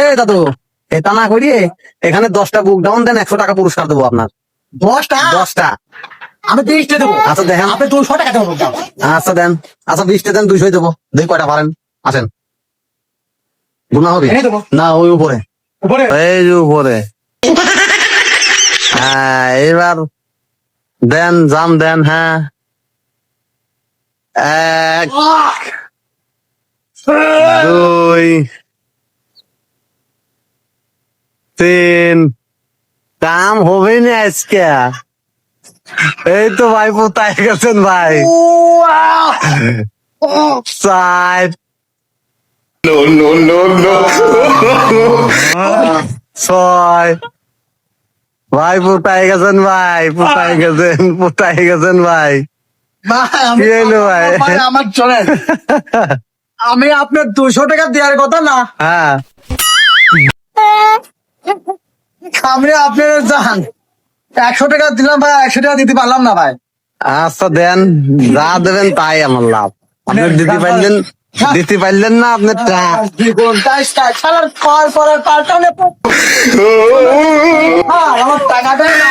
এই দাদু, এটা না করিয়ে এখানে 10টা বুক ডাউন দেন, 100 টাকা পুরস্কার দেবো আপনার। 10টা 10টা। আমি 20টা দেবো। আচ্ছা দেখেন। আপনি 200 টাকা দেবো। আচ্ছা দেন। আচ্ছা 20টা দেন, 200 দেবো। দেখি কয়টা পারেন। আসেন। গুনা হবে এনে দেবো। না? ওই উপরে, উপরে এই যে উপরে। হ্যাঁ, এবার দেন, জাম দেন। হ্যাঁ, 1 2 3। কাম হবে না আজকে। এই তো ভাই কোথায় গেছেন ভাই? 4 6। ভাই কোথায় গেছেন ভাই? কোথায় গেছেন ভাই? কি হইলো ভাই? আমার চলেন। আমি আপনার 200 টাকা দেওয়ার কথা না, হ্যাঁ, আমি আপনার জান 100 টাকা দিলাম ভাই, 100 টাকা দিতে পারলাম না ভাই। আচ্ছা দেন, যা দেবেন তাই আমার লাভ। আপনি দিতে পারলেন না আপনার শালার পাল্টানে আমার টাকাটাই না